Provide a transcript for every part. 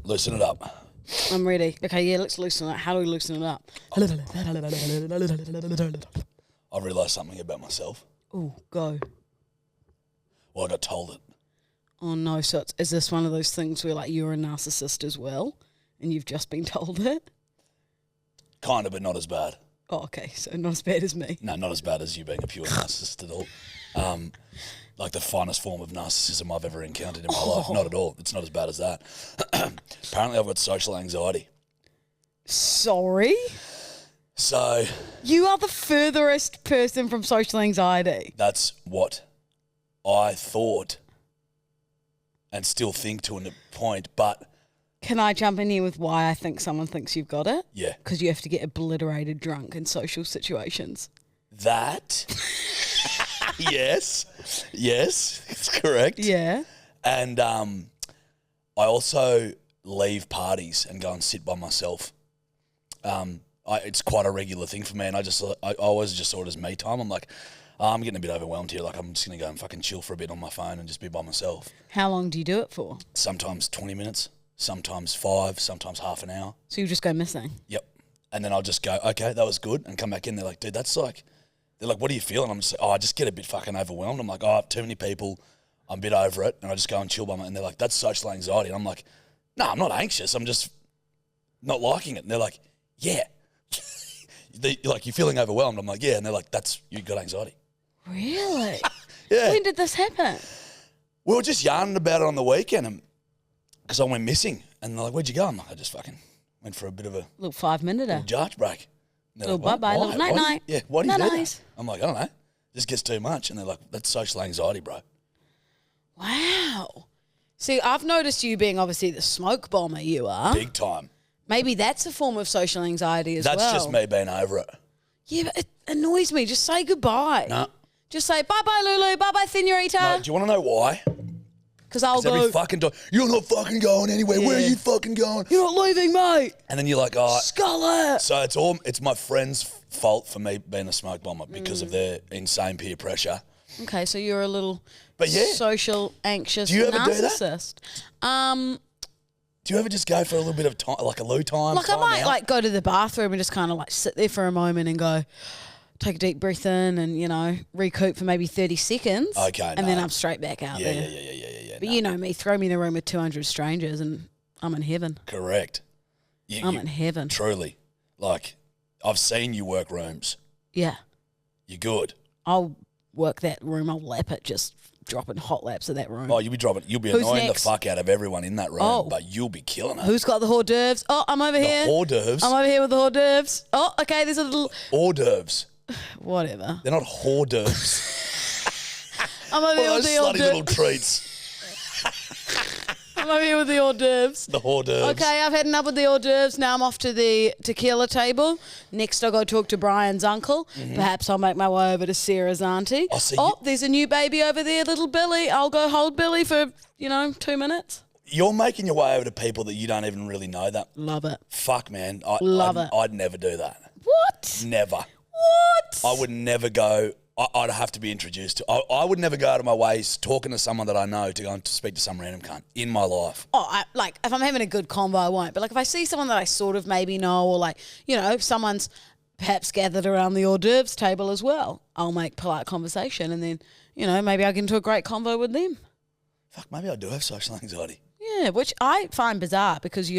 Loosen it up. I'm ready. Okay, yeah, let's loosen it. How do we loosen it up? I've realised something about myself. Oh, go. Well, I got told it. Oh, no. So is this one of those things where, like, you're a narcissist as well and you've just been told it? Kind of, but not as bad. Oh, okay. So not as bad as me. No, not as bad as you being a pure narcissist at all. Like the finest form of narcissism I've ever encountered in my life. Not at all. It's not as bad as that. Apparently I've got social anxiety. Sorry? So... You are the furthest person from social anxiety. That's what I thought and still think to a point, but... Can I jump in here with why I think someone thinks you've got it? Yeah. Because you have to get obliterated drunk in social situations. That... Yes, it's correct. Yeah. And I also leave parties and go and sit by myself. It's quite a regular thing for me, and I always just saw it as me time. I'm like, I'm getting a bit overwhelmed here. Like, I'm just going to go and fucking chill for a bit on my phone and just be by myself. How long do you do it for? Sometimes 20 minutes, sometimes 5, sometimes half an hour. So you just go missing? Yep. And then I'll just go, okay, that was good, and come back in. They're like, dude, that's like... They're like, what are you feeling? I'm just like, I just get a bit fucking overwhelmed. I'm like, I have too many people. I'm a bit over it. And I just go and chill by my... And they're like, that's social anxiety. And I'm like, no, I'm not anxious. I'm just not liking it. And they're like, yeah. Like, you're feeling overwhelmed. I'm like, yeah. And they're like, you got anxiety. Really? Yeah. When did this happen? We were just yarning about it on the weekend because I went missing. And they're like, where'd you go? I'm like, I just fucking went for a bit of a... Little 5-minute. Little charge break. Little bye-bye, little night-night. Yeah, why do you do Night-night. that? I'm like, I don't know. This gets too much. And they're like, that's social anxiety, bro. Wow. See, I've noticed you being obviously the smoke bomber you are. Big time. Maybe that's a form of social anxiety as well. That's just me being over it. Yeah, but it annoys me. Just say goodbye. No. Just say, bye-bye, Lulu. Bye-bye, Senorita. No, do you want to know why? Because I'll go... Every fucking time, you're not fucking going anywhere. Yeah. Where are you fucking going? You're not leaving, mate. And then you're like, oh... Scarlet. So it's my friend's fault for me being a smoke bomber because of their insane peer pressure. Okay, so you're a little social, anxious Do you ever narcissist. Do you ever just go for a little bit of time, like a loo time? Like, I might like go to the bathroom and just kind of like sit there for a moment and go... Take a deep breath in and, you know, recoup for maybe 30 seconds. Okay, And then I'm straight back out there. Yeah. But you know me, throw me in a room with 200 strangers and I'm in heaven. Correct. I'm in heaven. Truly. Like, I've seen you work rooms. Yeah. You're good. I'll work that room. I'll lap it, just dropping hot laps of that room. Oh, you'll be Who's annoying next? the fuck out of everyone in that room, but you'll be killing it. Who's got the hors d'oeuvres? Oh, I'm over here. The hors d'oeuvres? I'm over here with the hors d'oeuvres. Oh, okay, there's a little... Hors d'oeuvres. Whatever. They're not hors d'oeuvres. I'm over here with the hors slutty little treats. I'm over here with the hors d'oeuvres. The hors d'oeuvres. Okay, I've had enough with the hors d'oeuvres. Now I'm off to the tequila table. Next I'll go talk to Brian's uncle. Mm-hmm. Perhaps I'll make my way over to Sarah's auntie. There's a new baby over there, little Billy. I'll go hold Billy for, 2 minutes. You're making your way over to people that you don't even really know that. Love it. Fuck, man. Love it. I'd never do that. What? Never. What? I would never go. I'd have to be introduced to. I would never go out of my way talking to someone that I know to go and to speak to some random cunt in my life. Oh, if I'm having a good convo, I won't. But like if I see someone that I sort of maybe know, or if someone's perhaps gathered around the hors d'oeuvres table as well, I'll make polite conversation, and then maybe I get into a great convo with them. Fuck, maybe I do have social anxiety. Yeah, which I find bizarre because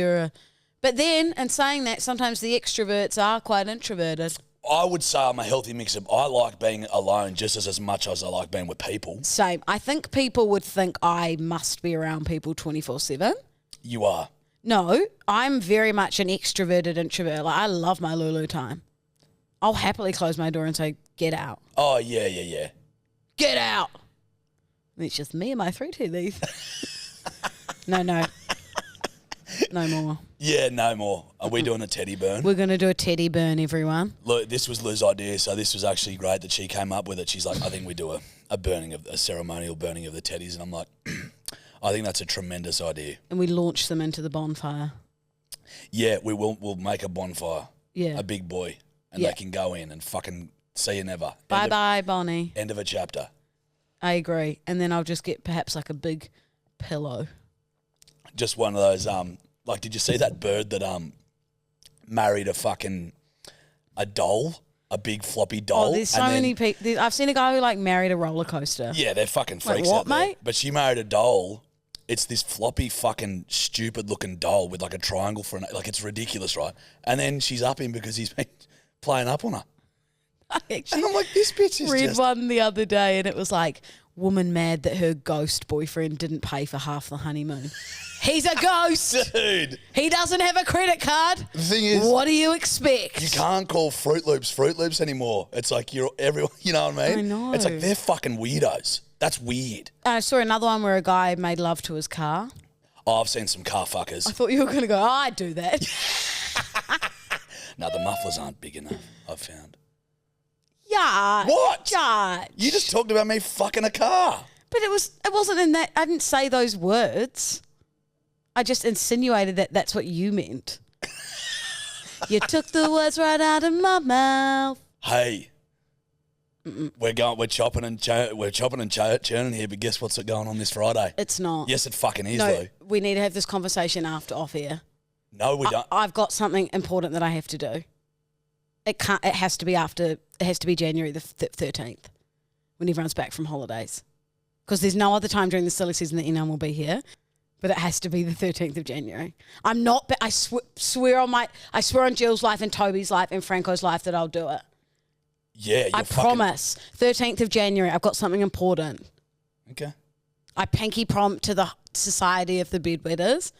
but then, and saying that, sometimes the extroverts are quite introverted. I would say I'm a healthy mix of, I like being alone just as much as I like being with people. Same. I think people would think I must be around people 24/7. You are. No, I'm very much an extroverted introvert. Like, I love my Lulu time. I'll happily close my door and say, get out. Oh, yeah. Get out. And it's just me and my 3 TVs. No. No more. Yeah, no more. Are we doing a teddy burn? We're going to do a teddy burn, everyone. Look, this was Lou's idea, so this was actually great that she came up with it. She's like, I think we do a ceremonial burning of the teddies. And I'm like, I think that's a tremendous idea. And we launch them into the bonfire. Yeah, we'll make a bonfire. Yeah. A big boy. And they can go in and fucking see you never. Bye-bye, Bonnie. End of a chapter. I agree. And then I'll just get perhaps like a big pillow. Just one of those, like, did you see that bird that married a doll? A big floppy doll. Oh, there's so many people. I've seen a guy who, like, married a roller coaster. Yeah, they're fucking freaks what, out there. mate? But she married a doll. It's this floppy fucking stupid-looking doll with, like, a triangle for an... Like, it's ridiculous, right? And then she's up him because he's been playing up on her. And I'm like, this bitch is read one the other day and it was like, woman mad that her ghost boyfriend didn't pay for half the honeymoon. He's a ghost. Dude. He doesn't have a credit card. The thing is... What do you expect? You can't call Fruit Loops anymore. It's like everyone, you know what I mean? I know. It's like they're fucking weirdos. That's weird. I saw another one where a guy made love to his car. Oh, I've seen some car fuckers. I thought you were going to go, I'd do that. No, the mufflers aren't big enough, I've found. Yeah. What? Judge. You just talked about me fucking a car. But it wasn't in that. I didn't say those words. I just insinuated that that's what you meant. You took the words right out of my mouth. Hey, we're chopping and churning here, but guess what's going on this Friday? It's not. Yes, it fucking is, No, though. we need to have this conversation after off air. No, we don't. I've got something important that I have to do. It has to be January the 13th when everyone's back from holidays. Because there's no other time during the silly season that anyone will be here. But it has to be the 13th of January. I'm not, but I swear on Jill's life and Toby's life and Franco's life that I'll do it. Yeah, I promise. 13th of January, I've got something important. Okay. I pinky prompt to the Society of the Bedwetters.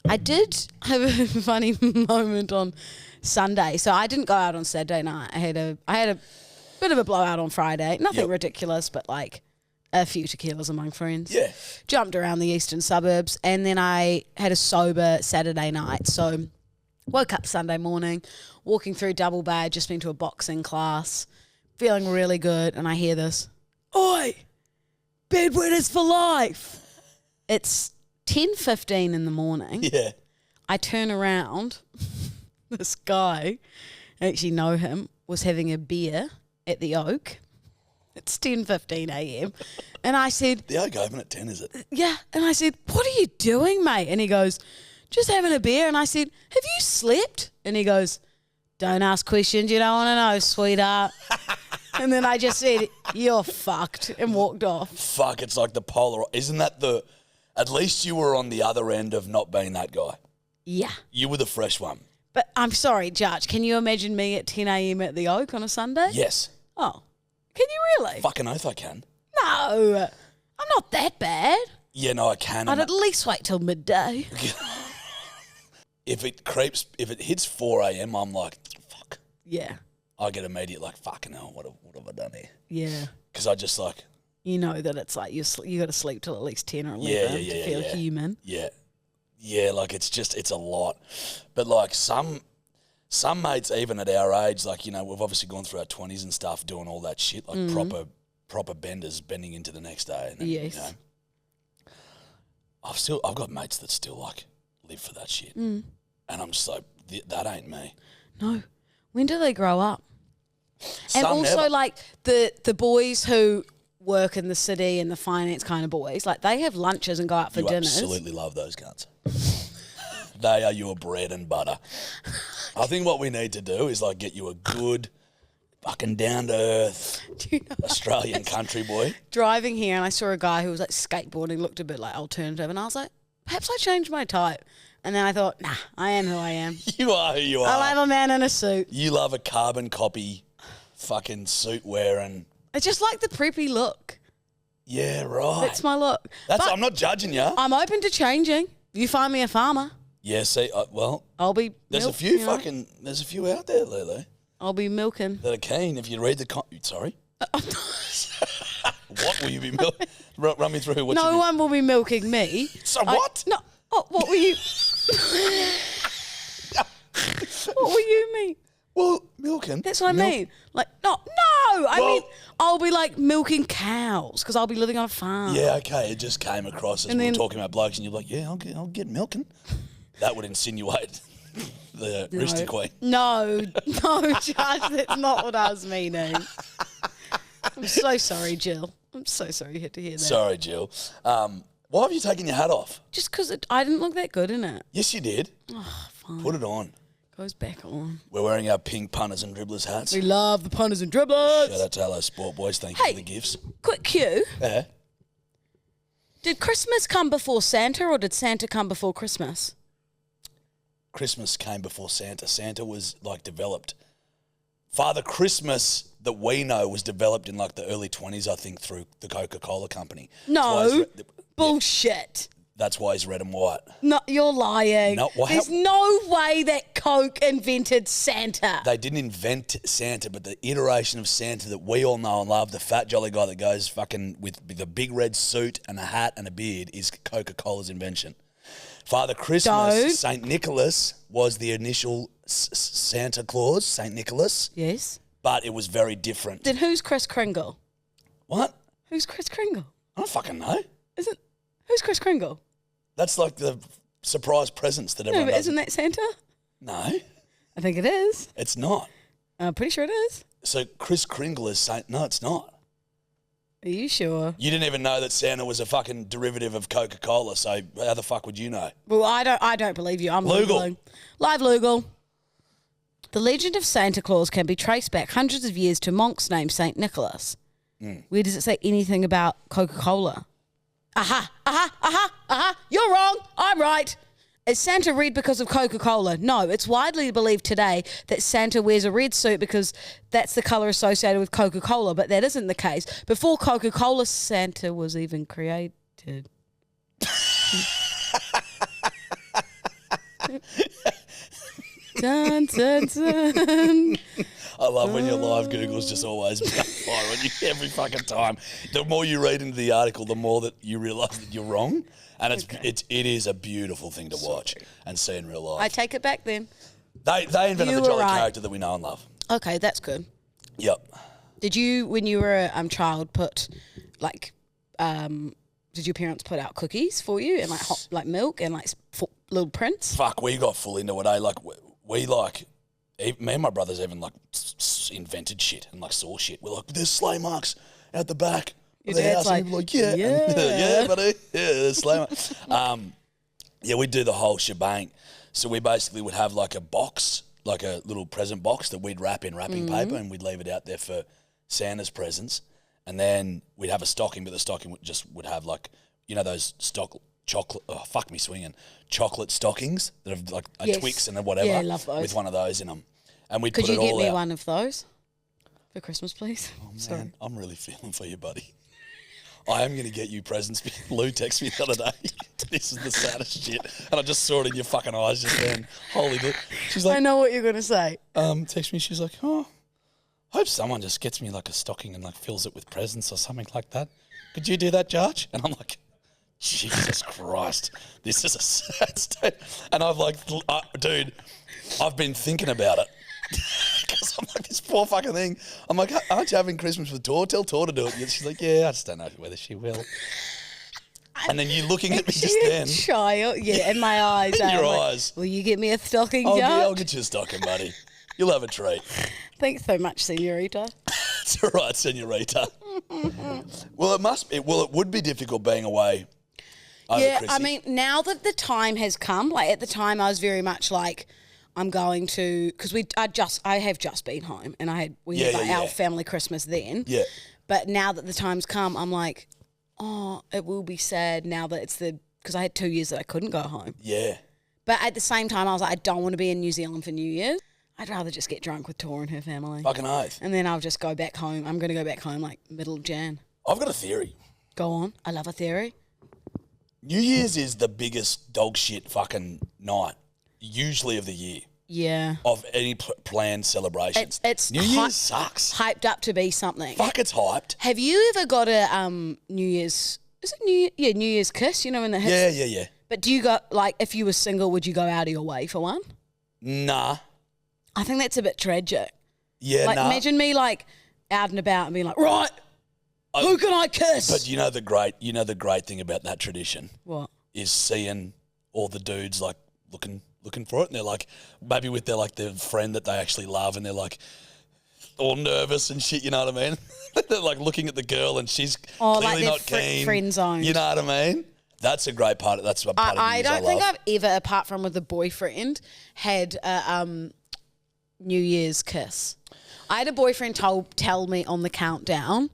I did have a funny moment on Sunday. So I didn't go out on Saturday night. I had a bit of a blowout on Friday. Nothing ridiculous, but like a few tequilas among friends. Yeah. Jumped around the eastern suburbs, and then I had a sober Saturday night. So woke up Sunday morning, walking through Double Bay, just been to a boxing class, feeling really good, and I hear this, "Oi, bedwetters for life." It's 10:15 in the morning. Yeah. I turn around. This guy, I actually know him, was having a beer at the Oak. It's 10:15 a.m. And I said... The Oak open at 10, is it? Yeah. And I said, "What are you doing, mate?" And he goes, "Just having a beer." And I said, "Have you slept?" And he goes, "Don't ask questions you don't want to know, sweetheart." And then I just said, "You're fucked," and walked off. Fuck, it's like the polar... Isn't that the... At least you were on the other end of not being that guy. Yeah. You were the fresh one. But I'm sorry, Judge, can you imagine me at 10 a.m. at the Oak on a Sunday? Yes. Oh. Can you really? Fucking oath I can. No. I'm not that bad. Yeah, no, I can. I'd at least wait till midday. If it hits 4 a.m., I'm like, fuck. Yeah. I get immediate like, fucking hell, what have I done here? Yeah. Because I just like... You know that it's like you got to sleep till at least 10 or 11 to feel human. Yeah. Yeah, like it's a lot. But like some mates, even at our age, like, you know, we've obviously gone through our 20s and stuff doing all that shit, like proper benders, bending into the next day. And then, Yes. You know, I've got mates that still like live for that shit. And I'm just like, that ain't me. No. When do they grow up? And also never. like the boys who work in the city and the finance kind of boys, like they have lunches and go out for you dinners. Absolutely love those cunts. They are your bread and butter. I think what we need to do is like get you a good fucking down to earth Australian country boy. Driving here and I saw a guy who was like skateboarding, looked a bit like alternative, and I was like, perhaps I changed my type. And then I thought, nah, I am who I am. You are who you are. I love a man in a suit. You love a carbon copy fucking suit wearing. It's just like the preppy look. Yeah, right. That's my look. I'm not judging you. I'm open to changing. You find me a farmer. Yeah, see, well, I'll be. there's a few out there, Lulu, I'll be milking. that are keen. If you read the sorry, what will you be milking? Run me through what. No one will be milking me. So what? No. Oh, what were you? What were you mean? Well, milking. That's what I mean. Like, no. I mean, I'll be like milking cows because I'll be living on a farm. Yeah, okay. It just came across as we were talking about blokes, and you're like, yeah, I'll get milking. That would insinuate the Rooster Queen. No, Josh, that's not what I was meaning. I'm so sorry, Jill. I'm so sorry you had to hear that. Sorry, Jill. Why have you taken your hat off? Just because I didn't look that good in it. Yes, you did. Oh, fine. Put it on. Goes back on. We're wearing our pink punters and dribblers hats. We love the punters and dribblers. Shout out to Hello Sport Boys. Thank you for the gifts. Quick cue. Yeah. Did Christmas come before Santa or did Santa come before Christmas? Christmas came before Santa. Santa was like developed. Father Christmas that we know was developed in like the early 20s, I think, through the Coca-Cola company. No. Bullshit. That's why he's red and white. No, you're lying. No, There's no way that Coke invented Santa. They didn't invent Santa, but the iteration of Santa that we all know and love, the fat jolly guy that goes fucking with the big red suit and a hat and a beard, is Coca-Cola's invention. Father Christmas, St. Nicholas, was the initial Santa Claus, St. Nicholas. Yes. But it was very different. Then who's Kris Kringle? What? Who's Kris Kringle? I don't fucking know. Who's Kris Kringle? That's like the surprise presents that everyone No, but does. isn't that Santa? No. I think it is. It's not. I'm pretty sure it is. So Kris Kringle is Saint... No, it's not. Are you sure? You didn't even know that Santa was a fucking derivative of Coca-Cola, so how the fuck would you know? Well, I don't believe you. I'm Lugal. Googling. Live Lugal. The legend of Santa Claus can be traced back hundreds of years to monks named St. Nicholas. Where does it say anything about Coca-Cola? You're wrong. I'm right. Is Santa red because of Coca-Cola? No, it's widely believed today that Santa wears a red suit because that's the colour associated with Coca-Cola, but that isn't the case. Before Coca-Cola, Santa was even created. Dun, dun, dun. I love when your live Google's just always backfire on you every fucking time. The more you read into the article, the more that you realise that you're wrong. And it is a beautiful thing to watch and see in real life. I take it back then. They invented the jolly character that we know and love. Okay, that's good. Yep. Did you, when you were a child, put like, did your parents put out cookies for you and like hot, like milk and like little prints? Fuck, we got full into it, eh? Like we like, me and my brothers even like invented shit and like saw shit. We're like, there's sleigh marks out the back. Your the dad's house. like, and we're like, yeah, yeah, buddy, yeah, there's sleigh marks. Yeah, we'd do the whole shebang. So we basically would have like a box, like a little present box that we'd wrap in wrapping paper and we'd leave it out there for Santa's presents. And then we'd have a stocking, but the stocking would have like, you know, those chocolate, oh, fuck me swinging, chocolate stockings that have like a Twix and a whatever. Yeah, I love those. With one of those in them. And we'd Could put it all out. you get me one of those for Christmas, please? Oh, man, Sorry. I'm really feeling for you, buddy. I am going to get you presents. Lou texted me the other day. This is the saddest shit. And I just saw it in your fucking eyes just then. Holy shit. She's like, I know what you're going to say. text me. She's like, oh, I hope someone just gets me like a stocking and like fills it with presents or something like that. Could you do that, Judge? And I'm like, Jesus Christ, this is a sad state. And I've like, dude, I've been thinking about it. Because I'm like, this poor fucking thing. I'm like, aren't you having Christmas with Tor? Tell Tor to do it. And she's like, yeah, I just don't know whether she will. And then you looking at me just then. Child, yeah, in my eyes. In your like, eyes. Will you get me a stocking, I'll Judge? get you a stocking, buddy. You'll have a treat. Thanks so much, Senorita. It's all right, senorita. Well, it would be difficult being away over Yeah, I Chrissy. mean, now that the time has come, like at the time I was very much like, I'm going to, because I have just been home and we had like our family Christmas then. Yeah. But now that the time's come, I'm like, oh, it will be sad now that because I had 2 years that I couldn't go home. Yeah. But at the same time, I was like, I don't want to be in New Zealand for New Year's. I'd rather just get drunk with Tor and her family. Fucking oath. And then I'll just go back home. I'm going to go back home like middle of Jan. I've got a theory. Go on. I love a theory. New Year's is the biggest dog shit fucking night, usually of the year, Yeah. of any planned celebrations. It's New Year's sucks. Hyped up to be something. Fuck, it's hyped. Have you ever got a New Year's? Is it New Year's kiss? You know, in the hips. Yeah. But do you got like if you were single, would you go out of your way for one? Nah. I think that's a bit tragic. Yeah, Like nah. imagine me like out and about and being like, right, who can I kiss? But you know the great thing about that tradition What? is seeing all the dudes like looking for it, and they're like maybe with their friend that they actually love, and they're like all nervous and shit, you know what I mean? They're like looking at the girl and she's clearly like not keen. Friend zoned. You know what I mean? That's a great part. That's a part of I New Year's don't think love. I've ever, apart from with a boyfriend, had a New Year's kiss. I had a boyfriend tell me on the countdown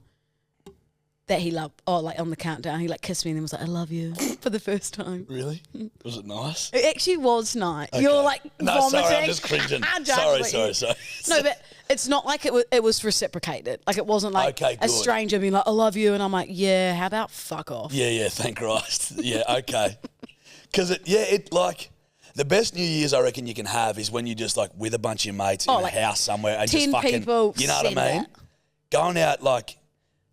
that he loved, on the countdown, he like kissed me and then was like, I love you for the first time. Really? Was it nice? It actually was nice. Okay. You're like vomiting. Sorry, I'm just cringing. Sorry. No, but it's not like it was reciprocated. Like it wasn't like a stranger being like, I love you. And I'm like, yeah, how about fuck off? Yeah, thank Christ. Yeah, okay. Because the best New Year's I reckon you can have is when you're just like with a bunch of your mates in a house somewhere and 10 just fucking, people, you know what I mean? Going out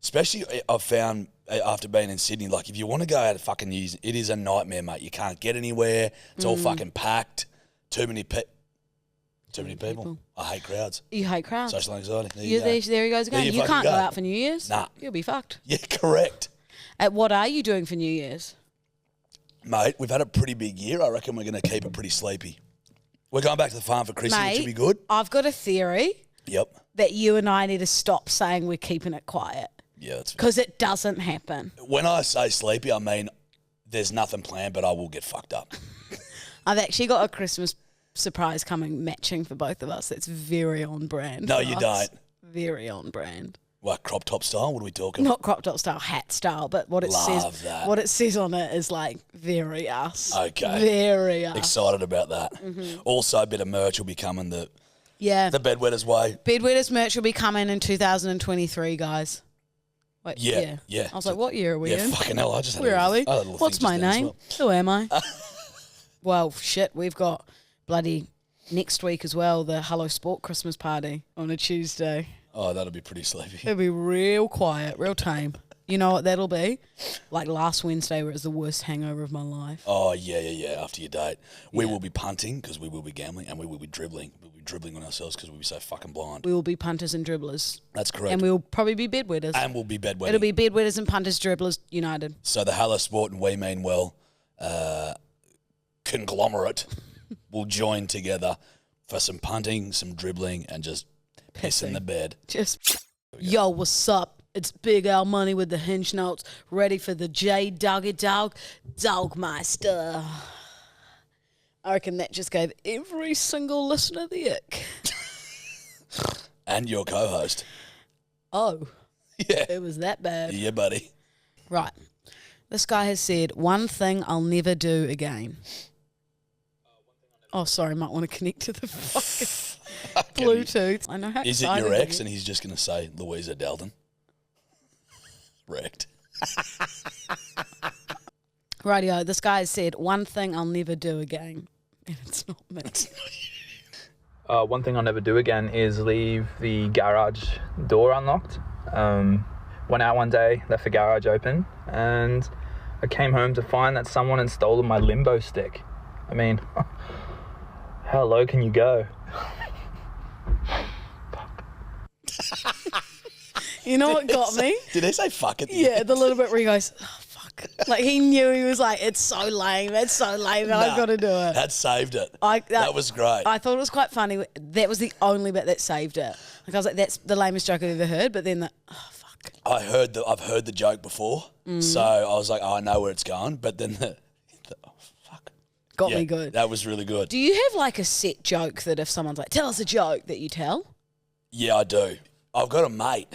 especially I've found after being in Sydney, like if you want to go out at fucking New Year's, it is a nightmare, mate. You can't get anywhere. It's all fucking packed. Too many people. I hate crowds. You hate crowds. Social anxiety. There he goes again. You can't go out for New Year's. Nah. You'll be fucked. Yeah, correct. What are you doing for New Year's? Mate, we've had a pretty big year. I reckon we're going to keep it pretty sleepy. We're going back to the farm for Christmas, which will be good. I've got a theory. Yep. That you and I need to stop saying we're keeping it quiet. Yeah, that's because it doesn't happen. When I say sleepy, I mean there's nothing planned, but I will get fucked up. I've actually got a Christmas surprise coming matching for both of us. That's very on brand. No, you don't. Very on brand. What, crop top style? What are we talking? Not crop top style, hat style, but what it says on it is like very us. Okay. Very us. Excited about that. Mm-hmm. Also, a bit of merch will be coming the Bedwetters way. Bedwetters merch will be coming in 2023, guys. Wait, yeah. I was like, what year are we in? Fucking hell, I just had Where are we? What's my name? Who am I? Well, shit, we've got bloody next week as well, the Hello Sport Christmas party on a Tuesday. Oh, that'll be pretty sleepy. It'll be real quiet, real tame. You know what that'll be? Like last Wednesday where it was the worst hangover of my life. Oh, yeah, after your date. We will be punting because we will be gambling and we will be dribbling. We'll be dribbling on ourselves because we'll be so fucking blind. We will be punters and dribblers. That's correct. And we'll probably be bedwetters. And we'll be bedwetters. It'll be bedwetters and punters, dribblers united. So the Hello Sport and We Mean Well conglomerate will join together for some punting, some dribbling, and just piss in the bed. Yo, what's up? It's Big Al Money with the Hinge Notes, ready for the J Doggy Dogmeister. I reckon that just gave every single listener the ick. And your co-host. Oh. Yeah. It was that bad. Yeah, buddy. Right. This guy has said, one thing I'll never do again. Oh, sorry, might want to connect to the fucking Bluetooth. I know how. Is it your ex and he's just going to say Louisa Dalton? Wrecked. Rightio, this guy has said, one thing I'll never do again. And it's not me. One thing I'll never do again is leave the garage door unlocked. Went out one day, left the garage open, and I came home to find that someone had stolen my limbo stick. I mean, how low can you go? You know what got me? Did he say fuck it? Yeah, the little bit where he goes, oh, fuck. Like he knew, he was like, it's so lame, I've got to do it. That saved it. That was great. I thought it was quite funny. That was the only bit that saved it. Like I was like, that's the lamest joke I've ever heard, but then oh, fuck. I've heard the joke before, so I was like, oh, I know where it's going, but then oh, fuck. Got me good. That was really good. Do you have like a set joke that if someone's like, tell us a joke, that you tell? Yeah, I do. I've got a mate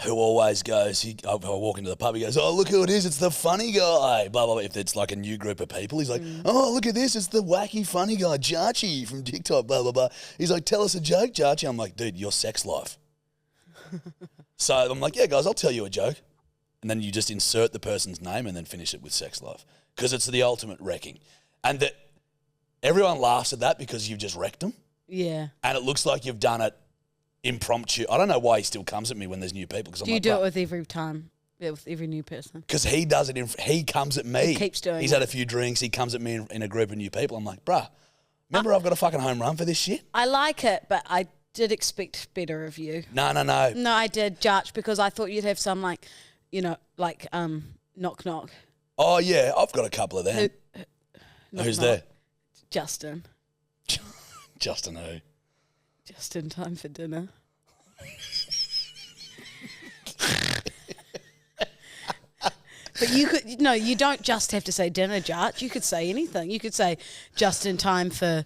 who always goes, I walk into the pub, he goes, oh, look who it is, it's the funny guy, blah, blah, blah. If it's like a new group of people, he's like, oh, look at this, it's the wacky funny guy, Jarchi from TikTok, blah, blah, blah. He's like, tell us a joke, Jarchi. I'm like, dude, your sex life. So I'm like, yeah, guys, I'll tell you a joke. And then you just insert the person's name and then finish it with sex life. Because it's the ultimate wrecking. And that everyone laughs at that because you've just wrecked them. Yeah. And it looks like you've done it impromptu. I don't know why he still comes at me when there's new people. Do you do it with every time? Yeah, with every new person? Because he does it. He comes at me. He keeps doing it. He's had a few drinks. He comes at me in a group of new people. I'm like, bruh, remember I've got a fucking home run for this shit? I like it, but I did expect better of you. No. No, I did, Jarch, because I thought you'd have some like, knock knock. Oh, yeah, I've got a couple of them. Who's there? Justin. Justin who? Just in time for dinner. But you don't just have to say dinner, Jart. You could say anything. You could say just in time for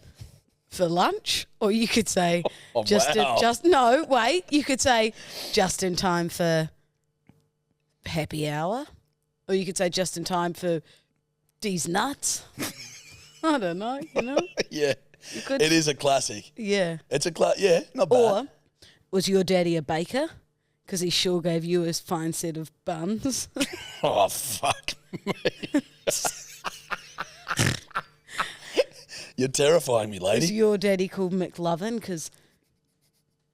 lunch, or you could say you could say just in time for happy hour, or you could say just in time for these nuts. I don't know, Yeah. It is a classic. Yeah. It's not bad. Or was your daddy a baker? Because he sure gave you a fine set of buns. Oh, fuck me. You're terrifying me, lady. Is your daddy called McLovin? Because,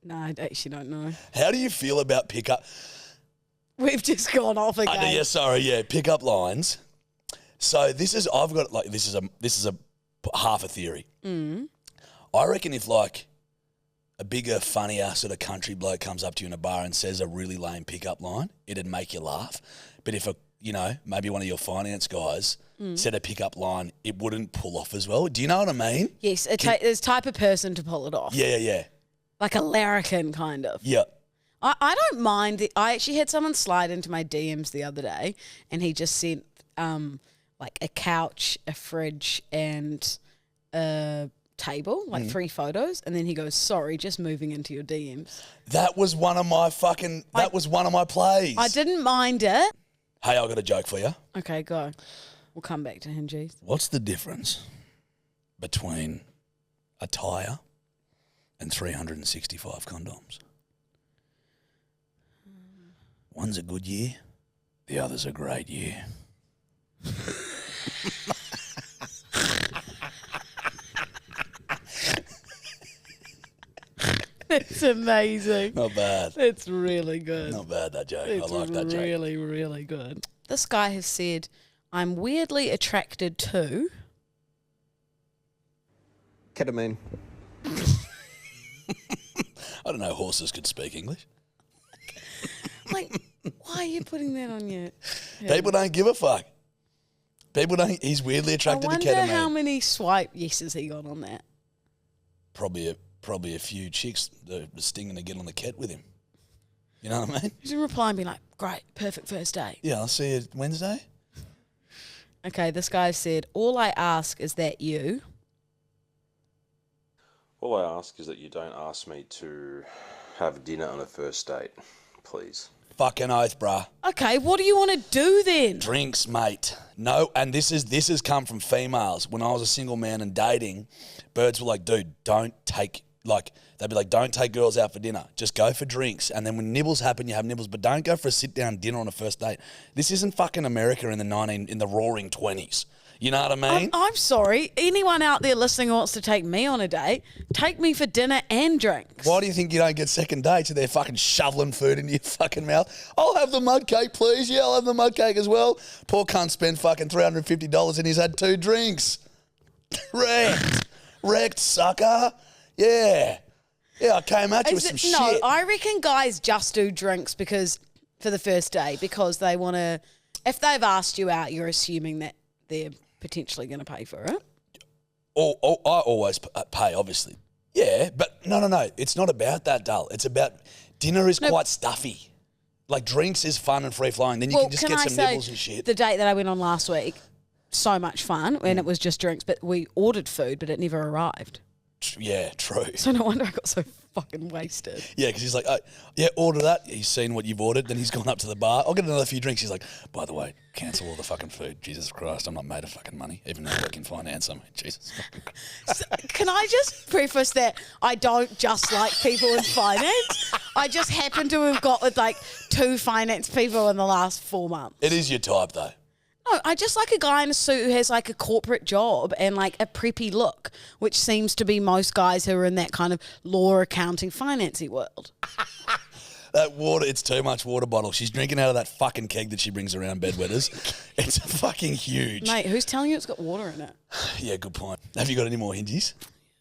no, I actually don't know. How do you feel about pickup? We've just gone off again. Pickup lines. So this is a half a theory. I reckon if like a bigger, funnier sort of country bloke comes up to you in a bar and says a really lame pickup line, it'd make you laugh. But if maybe one of your finance guys said a pickup line, it wouldn't pull off as well. Do you know what I mean? Yes, there's type of person to pull it off. Yeah. Like a larrikin kind of. Yeah. I don't mind. I actually had someone slide into my DMs the other day, and he just sent like a couch, a fridge, and a table, like 3 photos, and then he goes, "Sorry, just moving into your DMs." That was one of my plays. I didn't mind it. Hey, I got a joke for you. Okay, go. We'll come back to Hinges. What's the difference between a tyre and 365 condoms? One's a good year, the other's a great year. It's amazing. Not bad. It's really good. Not bad, that joke. It's I like that joke. really, really good. This guy has said, "I'm weirdly attracted to..." Ketamine. I don't know horses could speak English. Like, why are you putting that on your... People don't give a fuck. People don't... He's weirdly attracted to ketamine. I wonder how many swipe yeses he got on that. Probably a few chicks that are stinging to get on the ket with him. You know what I mean? He's in reply and be like, "Great, perfect first date." Yeah, I'll see you Wednesday. Okay, this guy said, "All I ask is that you..." All I ask is that you don't ask me to have dinner on a first date, please. Fucking oath, bruh. Okay, what do you want to do then? Drinks, mate. No, and this has come from females. When I was a single man and dating, birds were like, "Dude, don't take..." Like, they'd be like, "Don't take girls out for dinner. Just go for drinks. And then when nibbles happen, you have nibbles. But don't go for a sit-down dinner on a first date." This isn't fucking America in the roaring 20s. You know what I mean? I'm sorry. Anyone out there listening who wants to take me on a date, take me for dinner and drinks. Why do you think you don't get second dates? They're fucking shoveling food into your fucking mouth. "I'll have the mud cake, please." "Yeah, I'll have the mud cake as well." Poor cunt spent fucking $350 and he's had 2 drinks. Wrecked, sucker. Yeah, I came at you with some shit. No, I reckon guys just do drinks for the first day because they want to... If they've asked you out, you're assuming that they're potentially going to pay for it. I always pay, obviously. Yeah, but no. It's not about that, Dull. It's about... Dinner is quite stuffy. Like, drinks is fun and free-flowing. Then you can just get some nibbles and shit. The date that I went on last week, so much fun, and it was just drinks, but we ordered food, but it never arrived. Yeah, true. So no wonder I got so fucking wasted. Yeah, because he's like, "Oh, yeah, order that." He's seen what you've ordered. Then he's gone up to the bar. "I'll get another few drinks." He's like, "By the way, cancel all the fucking food." Jesus Christ, I'm not made of fucking money, even though I work in finance. Jesus fucking Christ. So, can I just preface that I don't just like people in finance? I just happen to have got with like 2 finance people in the last 4 months. It is your type, though. No, I just like a guy in a suit who has like a corporate job and like a preppy look, which seems to be most guys who are in that kind of law, accounting, financy world. That water, it's too much water bottle. She's drinking out of that fucking keg that she brings around Bedwetters. It's fucking huge. Mate, who's telling you it's got water in it? Yeah, good point. Have you got any more Hingies?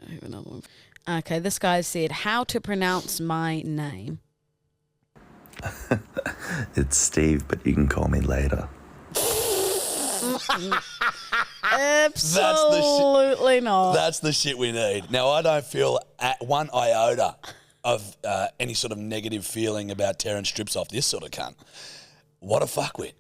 I have another one. Okay, this guy said, "How to pronounce my name?" It's Steve, but you can call me later. Absolutely not. That's the shit we need. Now, I don't feel at one iota of any sort of negative feeling about tearing strips off this sort of cunt. What a fuckwit.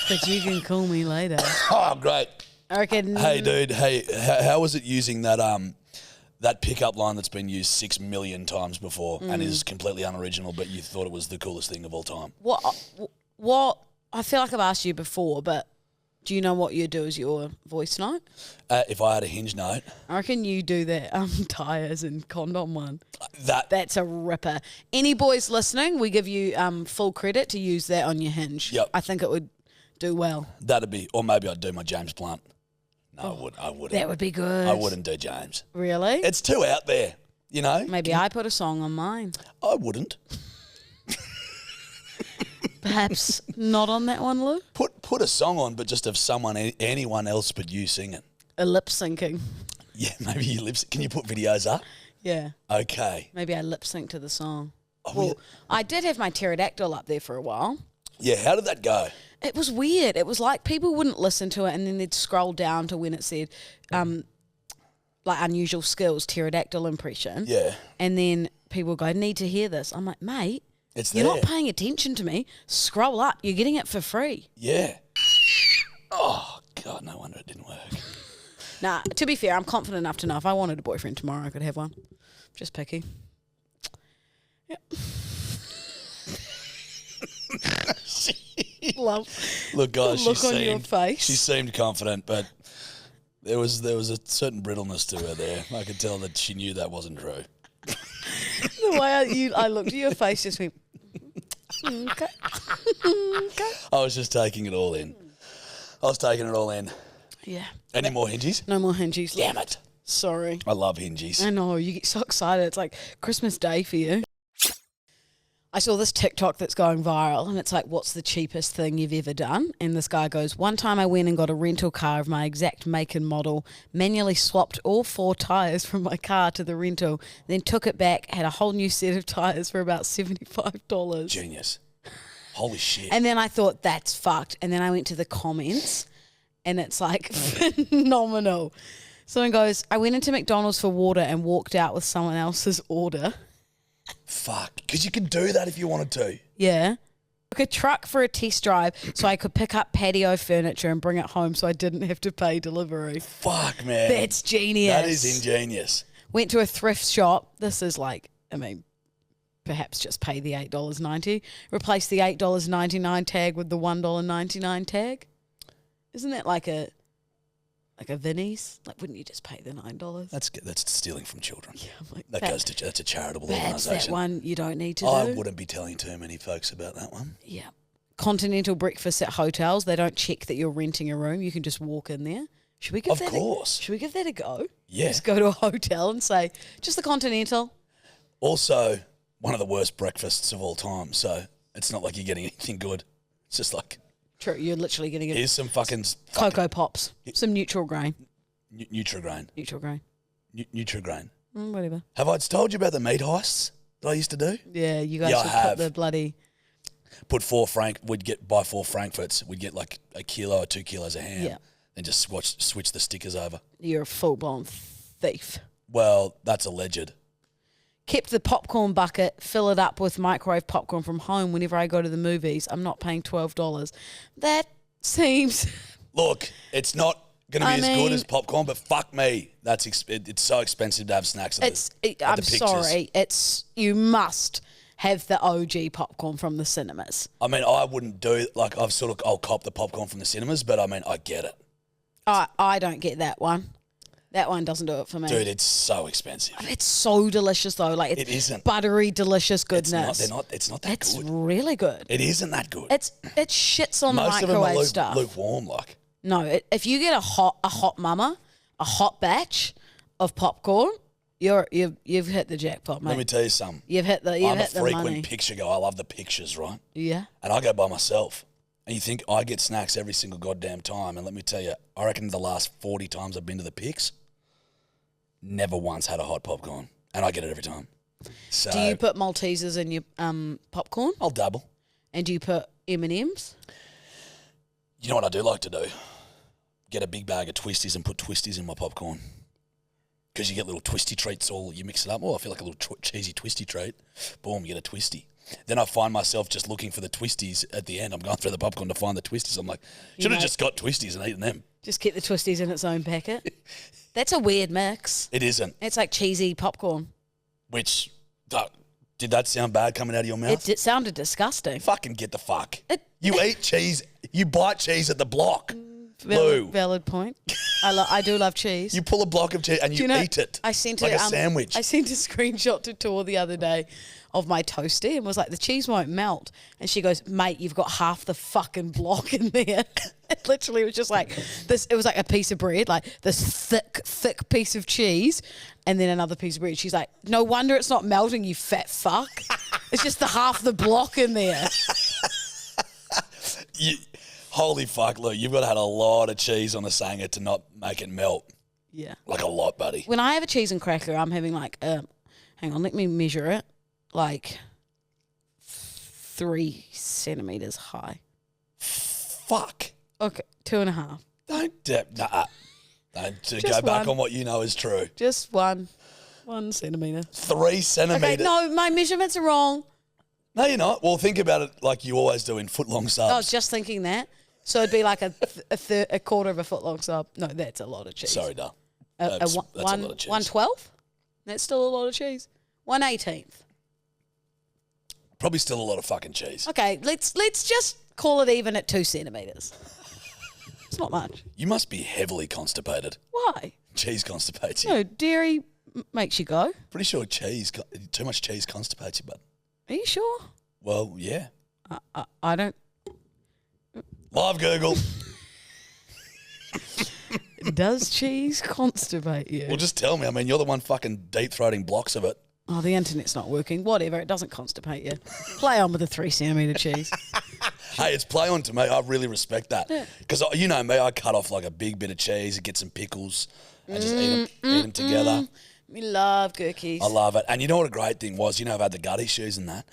But you can call me later. Oh, great. I reckon. Hey, dude. Hey, how was it using that pickup line that's been used 6 million times before and is completely unoriginal, but you thought it was the coolest thing of all time? What? I feel like I've asked you before, but do you know what you do as your voice note? If I had a Hinge note, I reckon you do that tyres and condom one. That's a ripper. Any boys listening, we give you full credit to use that on your Hinge. Yep. I think it would do well. That'd be, or maybe I'd do my James Blunt. No, I wouldn't. That would be good. I wouldn't do James. Really? It's too out there, you know? Maybe I put a song on mine. I wouldn't. Perhaps not on that one, Lou? Put a song on, but just of anyone else but you singing. A lip syncing. Yeah, maybe you lip sync. Can you put videos up? Yeah. Okay. Maybe I lip sync to the song. Oh, well, yeah. I did have my pterodactyl up there for a while. Yeah, how did that go? It was weird. It was like people wouldn't listen to it and then they'd scroll down to when it said like unusual skills, pterodactyl impression. Yeah. And then people would go, need to hear this. I'm like, mate, You're not paying attention to me. Scroll up. You're getting it for free. Yeah. Oh, God, no wonder it didn't work. Nah, to be fair, I'm confident enough to know if I wanted a boyfriend tomorrow, I could have one. Just picky. Yep. Love. Look, guys, The look on your face. She seemed confident, but there was a certain brittleness to her there. I could tell that she knew that wasn't true. The way I looked at your face just went, okay. Okay. I was just taking it all in. Yeah. Any more hingies? No more hingies. Damn it. Sorry. I love hingies. I know, you get so excited. It's like Christmas Day for you. I saw this TikTok that's going viral and it's like, what's the cheapest thing you've ever done? And this guy goes, one time I went and got a rental car of my exact make and model, manually swapped all 4 tyres from my car to the rental, then took it back, had a whole new set of tyres for about $75. Genius. Holy shit. And then I thought, that's fucked. And then I went to the comments and it's like phenomenal. Someone goes, I went into McDonald's for water and walked out with someone else's order. Fuck. Because you could do that if you wanted to. Yeah. Took a truck for a test drive so I could pick up patio furniture and bring it home so I didn't have to pay delivery. Fuck, man. That's genius. That is ingenious. Went to a thrift shop. This is like, I mean, perhaps just pay the $8.90. Replace the $8.99 tag with the $1.99 tag. Isn't that like a Vinnie's? Like, wouldn't you just pay the $9? That's stealing from children. Yeah, I'm like, That's a charitable that's organisation. that one you don't need to do. I wouldn't be telling too many folks about that one. Yeah. Continental breakfast at hotels. They don't check that you're renting a room. You can just walk in there. Should we give should we give that a go? Yeah. Just go to a hotel and say, just the continental. Also, one of the worst breakfasts of all time. So it's not like you're getting anything good. It's just like, True, you're literally getting here's some fucking Cocoa Pops, some neutral grain. Nutrigrain. Neutral grain. Nutrigrain. Whatever. Have I told you about the meat heists that I used to do? Yeah, you guys Yeah, I should have. put the bloody... Buy 4 Frankfurts. We'd get like a kilo or 2 kilos of ham. Yeah. And just switch the stickers over. You're a full-blown thief. Well, that's alleged. Kept the popcorn bucket, fill it up with microwave popcorn from home whenever I go to the movies. I'm not paying $12. That seems... Look, it's not going to be as good as popcorn, but fuck me. It's so expensive to have snacks at the pictures. Sorry. You must have the OG popcorn from the cinemas. I mean, I wouldn't do it. Like, I'll cop the popcorn from the cinemas, but I mean, I get it. I don't get that one. That one doesn't do it for me. Dude, it's so expensive. It's so delicious though. Like it isn't. Buttery, delicious goodness. It's not that it's good. It's really good. It isn't that good. It shits on Most the microwave of them are stuff. lukewarm, like. No, if you get a hot mama, a hot batch of popcorn, you've hit the jackpot, mate. Let me tell you something. You've hit the money. I'm a frequent picture guy. I love the pictures, right? Yeah. And I go by myself. And you think I get snacks every single goddamn time. And let me tell you, I reckon the last 40 times I've been to the pics, never once had a hot popcorn. And I get it every time. So do you put Maltesers in your popcorn? I'll dabble. And do you put M&Ms? You know what I do like to do? Get a big bag of twisties and put twisties in my popcorn. because you get little twisty treats you mix it up. Oh, I feel like a little cheesy twisty treat. Boom, you get a twisty. Then I find myself just looking for the twisties at the end. I'm going through the popcorn to find the twisties. I'm like, should have just got twisties and eaten them. Just keep the twisties in its own packet. That's a weird mix. It isn't. It's like cheesy popcorn. Which, did that sound bad coming out of your mouth? It sounded disgusting. Fucking get the fuck. You eat cheese. You bite cheese at the block. Valid point. I do love cheese. You pull a block of cheese and you eat it. I sent like a sandwich. I sent a screenshot to Tor the other day of my toasty and was like, the cheese won't melt. And she goes, mate, you've got half the fucking block in there. It literally was just like this. It was like a piece of bread, like this thick piece of cheese, and then another piece of bread. She's like, no wonder it's not melting, you fat fuck. It's just the half the block in there. Holy fuck, look, you've got to have a lot of cheese on a sanger to not make it melt. Yeah. Like a lot, buddy. When I have a cheese and cracker, I'm having like, hang on, let me measure it, like 3 centimetres high. Fuck. Okay, 2.5. Don't go back on what you know is true. Just 1 centimetre. 3 centimetres. Okay, no, my measurements are wrong. No, you're not. Well, think about it like you always do in footlong subs. I was just thinking that. So it'd be like a quarter of a footlong sub. No, that's a lot of cheese. Sorry, no. That's a lot of cheese. 1/12? That's still a lot of cheese. 1/18. Probably still a lot of fucking cheese. Okay, let's just call it even at 2 centimetres. It's not much. You must be heavily constipated. Why? Cheese constipates you. No, dairy makes you go. Pretty sure too much cheese constipates you, bud. Are you sure? Well, yeah. I don't. Live Google. Does cheese constipate you? Well, just tell me. I mean, you're the one fucking deep-throating blocks of it. Oh, the internet's not working. Whatever, it doesn't constipate you. Play on with the 3 centimetre cheese. Hey, it's play on to me. I really respect that. Because you know me, I cut off like a big bit of cheese and get some pickles and just eat them together. We love cookies. I love it. And you know what a great thing was? You know, I've had the gut issues and that.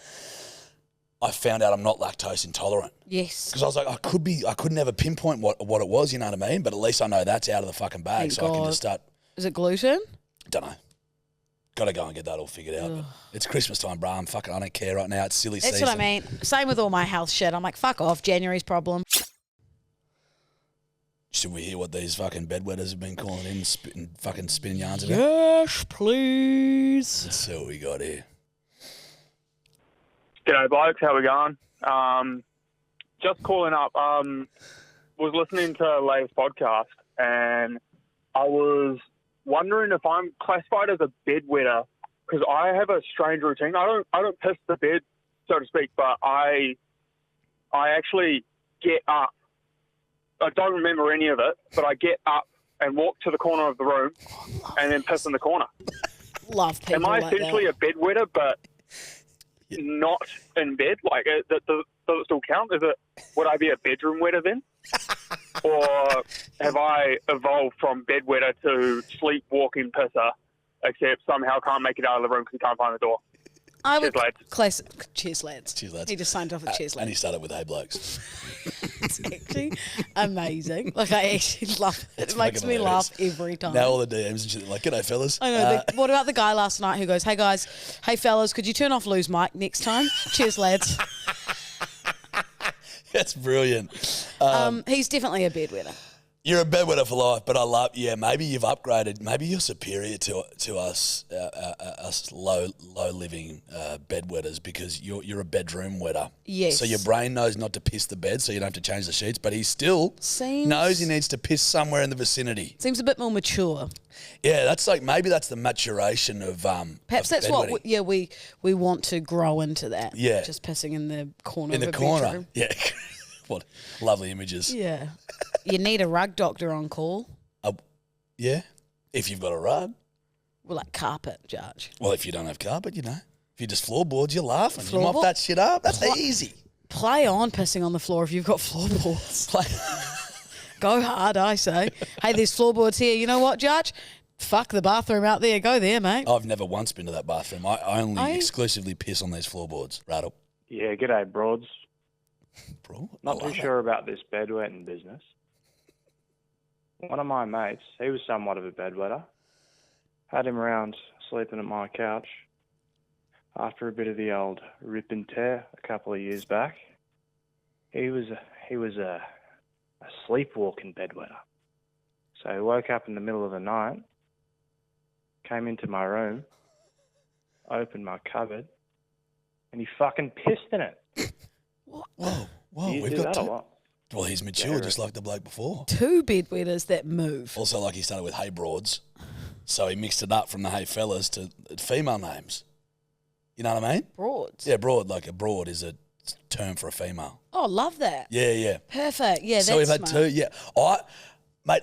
I found out I'm not lactose intolerant. Yes. Because I was like, I could never pinpoint what it was, you know what I mean? But at least I know that's out of the fucking bag. Thank God. I can just start. Is it gluten? Don't know. Got to go and get that all figured out. But it's Christmas time, bro. I don't care right now. It's silly season. That's what I mean. Same with all my health shit. I'm like, fuck off. January's problem. Should we hear what these fucking bedwetters have been calling in and fucking spinning yarns about? Yes, please. Let's see what we got here. G'day, blokes. How we going? Just calling up. Was listening to Lay's podcast, and I was wondering if I'm classified as a bedwetter because I have a strange routine. I don't piss the bed, so to speak, but I actually get up. I don't remember any of it, but I get up and walk to the corner of the room and then piss in the corner. Love people. Am I like essentially that. a bedwetter, but not in bed? Like, does it still count? Would I be a bedroom wetter then? Or have I evolved from bedwetter to sleepwalking pisser, except somehow can't make it out of the room because he can't find the door? I Cheers, would lads. Cheers, lads. Cheers, lads. He just signed off with cheers, And he lads. started with hey blokes. It's actually amazing. Like, I actually love it. It makes fucking me hilarious. laugh every time. Now all the DMs and shit, like, g'day fellas. I know. What about the guy last night who goes, hey guys, hey fellas, could you turn off Lou's mic next time? Cheers, lads. That's brilliant. He's definitely a bedwetter. You're a bedwetter for life, but I love, maybe you've upgraded. Maybe you're superior to us, us low living bedwetters because you're a bedroom wetter. Yes. So your brain knows not to piss the bed, so you don't have to change the sheets, but he still knows he needs to piss somewhere in the vicinity. Seems a bit more mature. Yeah, that's like, maybe that's the maturation of Perhaps of that's what bedwetting. we want to grow into that. Yeah. Just pissing in the corner In of the a corner. bedroom. Yeah. What lovely images. Yeah. You need a rug doctor on call. Yeah. If you've got a rug. Well, like carpet, Judge. Well, if you don't have carpet, if you just floorboards, you're laughing. You mop Floorboard? that shit up. That's easy. Play on pissing on the floor if you've got floorboards. Go hard, I say. Hey, there's floorboards here. You know what, Judge? Fuck the bathroom out there. Go there, mate. I've never once been to that bathroom. I only exclusively piss on these floorboards. Rattle. Yeah, g'day, broads. Bro, Not too sure about this bedwetting business. One of my mates, he was somewhat of a bedwetter. Had him around sleeping at my couch after a bit of the old rip and tear a couple of years back. He was a sleepwalking bedwetter. So he woke up in the middle of the night, came into my room, opened my cupboard, and he fucking pissed in it. Whoa, You we've do got that a two. lot. Well, he's mature, just like the bloke before. 2 bedwetters that move. Also, like he started with Hey Broads, so he mixed it up from the Hey Fellas to female names. You know what I mean? Broads. Yeah, broad. Like a broad is a term for a female. Oh, love that. Yeah. Perfect. Yeah, So we've that's had smart. 2. Yeah,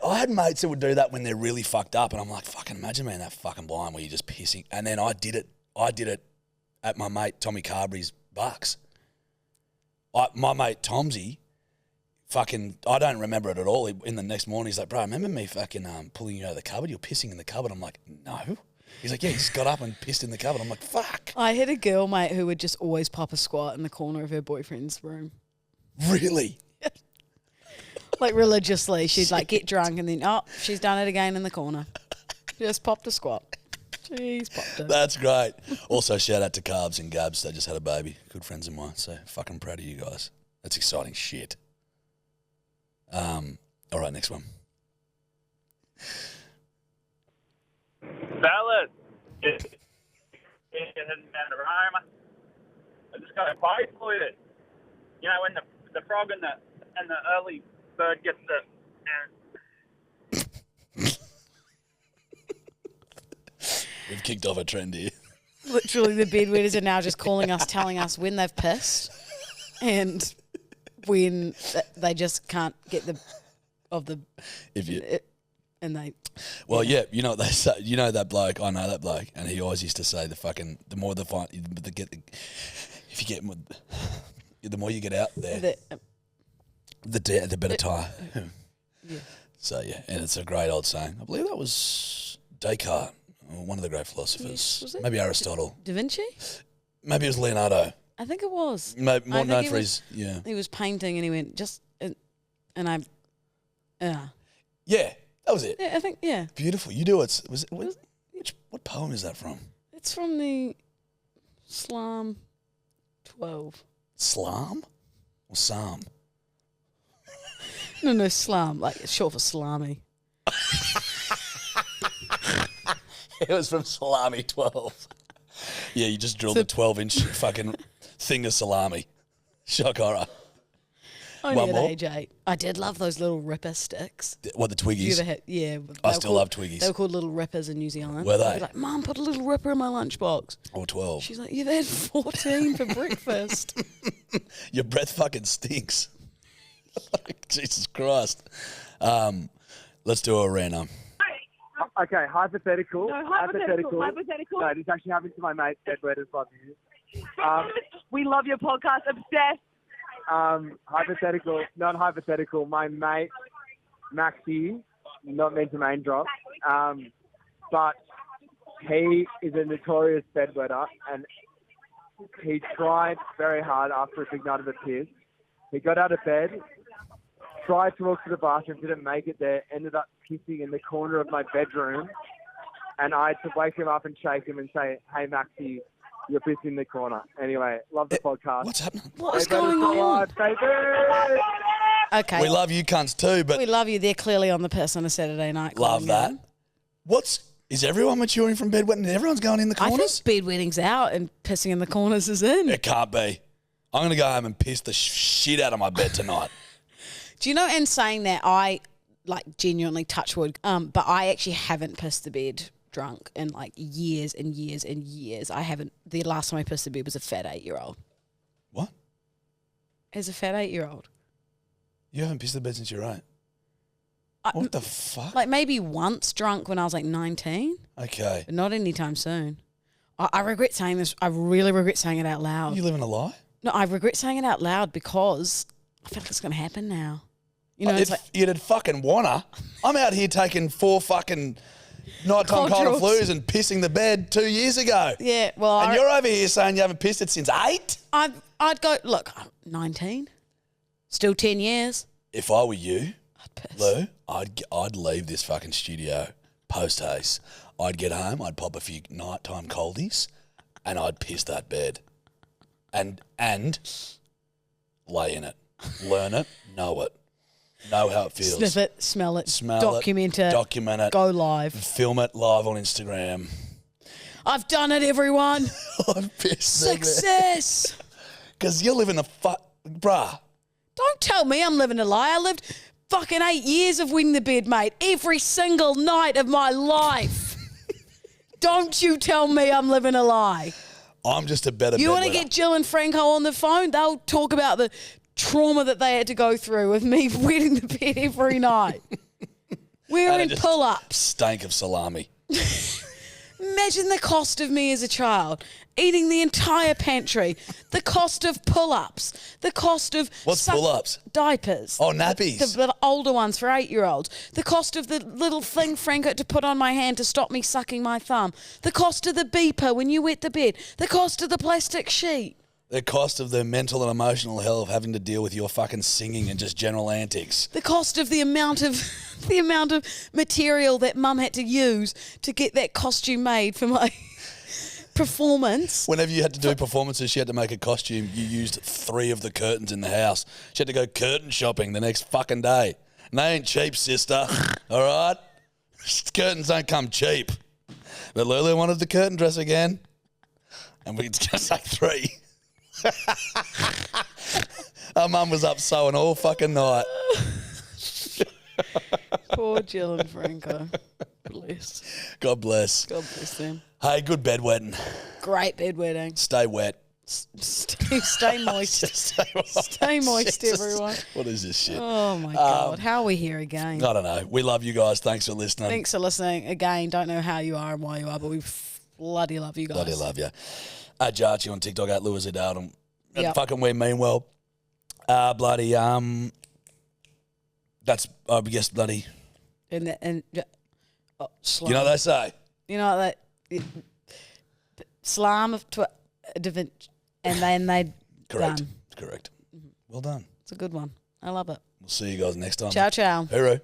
I had mates that would do that when they're really fucked up, and I'm like, fucking imagine being that fucking blind where you're just pissing. And then I did it at my mate Tommy Carberry's Bucks. My mate Tomsy, fucking, I don't remember it at all. In the next morning, he's like, bro, remember me fucking pulling you out of the cupboard? You're pissing in the cupboard. I'm like, no. He's like, yeah, he just got up and pissed in the cupboard. I'm like, fuck. I had a girl, mate, who would just always pop a squat in the corner of her boyfriend's room. Really? Like religiously. She'd like get drunk and then, oh, she's done it again in the corner. Just popped a squat. She's popped it. That's great. Also, shout out to Carbs and Gabs. They just had a baby. Good friends of mine. So fucking proud of you guys. That's exciting shit. All right, next one. Fellas, it's heading down to Roma. I just got a quote for you. You know, when the frog and the early bird gets We've kicked off a trend here. Literally, the bedwetters are now just calling us, telling us when they've pissed and when they just can't get and they. Well, yeah, you know what they say. You know that bloke. I know that bloke, and he always used to say the more you get out there, the better tire. Yeah. So yeah, and it's a great old saying. I believe that was Descartes, one of the great philosophers. Yes, was it? Maybe Aristotle. Da Vinci? Maybe it was Leonardo. I think it was. More I known think for his He was painting and he went Yeah, that was it. Yeah, I think Beautiful. You do it. What poem is that from? It's from the Psalm 12. Slam or Psalm? No, Slam, like it's short for salami. It was from Salami 12. Yeah, you just drilled the 12-inch fucking thing of salami. Shock horror. Only One at more? age 8. I did love those little ripper sticks. What, the Twiggies? Yeah. I still love Twiggies. They were called little rippers in New Zealand. Were they? I'd be like, Mum, put a little ripper in my lunchbox. Or 12. She's like, you've had 14 for breakfast. Your breath fucking stinks. Jesus Christ. Let's do a random. Okay, hypothetical. No, hypothetical. No, this actually happened to my mate, Bedwetters Hotline. We love your podcast. Obsessed. Hypothetical, not hypothetical. My mate, Maxie, not meant to main drop, but he is a notorious bedwetter, and he tried very hard after a big night of the piss. He got out of bed, tried to walk to the bathroom, didn't make it there, ended up pissing in the corner of my bedroom, and I had to wake him up and shake him and say, hey, Maxie, you're pissing in the corner. Anyway, love the podcast. What's happening? What is going on? Okay. We love you cunts too, but we love you. They're clearly on the piss on a Saturday night. love that. Is everyone maturing from bedwetting? Everyone's going in the corners? I think bedwetting's out and pissing in the corners is in. It can't be. I'm going to go home and piss the shit out of my bed tonight. Do you know, in saying that, I genuinely touch wood, but I actually haven't pissed the bed drunk in years and years and years. I haven't. The last time I pissed the bed was a fat 8-year-old. What? As a fat 8-year-old. You haven't pissed the bed since you're 8? What the fuck? Maybe once drunk when I was 19. Okay. But not anytime soon. I regret saying this. I really regret saying it out loud. Are you living a lie? No, I regret saying it out loud because I feel like it's going to happen now. You know, you'd fucking wanna. I'm out here taking 4 fucking nighttime cold flus and pissing the bed 2 years ago. Yeah, well, and you're over here saying you haven't pissed it since 8? I'd go, look, 19, still 10 years. If I were you, Lou, I'd leave this fucking studio post-haze. I'd get home, I'd pop a few nighttime coldies, and I'd piss that bed. And lay in it. Learn it, know how it feels. Sniff it, smell it, document it, go live. Film it live on Instagram. I've done it, everyone. I've pissed Success. Because you're living bruh. Don't tell me I'm living a lie. I lived fucking 8 years of winning the bed, mate. Every single night of my life. Don't you tell me I'm living a lie. I'm just a better You want to get Jill and Franco on the phone? They'll talk about the trauma that they had to go through with me wetting the bed every night. Wearing pull-ups. Stank of salami. Imagine the cost of me as a child. Eating the entire pantry. The cost of pull-ups. The cost of... What's pull-ups? Diapers. Oh, nappies. The older ones for 8-year-olds. The cost of the little thing Frank had to put on my hand to stop me sucking my thumb. The cost of the beeper when you wet the bed. The cost of the plastic sheet. The cost of the mental and emotional hell of having to deal with your fucking singing and just general antics. The cost of the amount of material that Mum had to use to get that costume made for my performance. Whenever you had to do performances, she had to make a costume. You used 3 of the curtains in the house. She had to go curtain shopping the next fucking day. And they ain't cheap, sister. All right? Curtains don't come cheap. But Lulu wanted the curtain dress again. And we're just going to say 3. Our mum was up sewing all fucking night. Poor Jill and Franco. Bless. God bless. God bless them. Hey, good bedwetting. Great bedwetting. Stay wet. Stay moist. Stay moist, everyone. What is this shit? Oh, my God. How are we here again? I don't know. We love you guys. Thanks for listening. Thanks for listening. Again, don't know how you are and why you are, but we bloody love you guys. Bloody love you. At Jarchi on TikTok, at Lewis Adal. Yep. Fucking we mean well. Bloody, that's, I guess, bloody. And you know what they say? You know what Slam of and then they Correct. done. Correct. Well done. It's a good one. I love it. We'll see you guys next time. Ciao, ciao. Hooroo.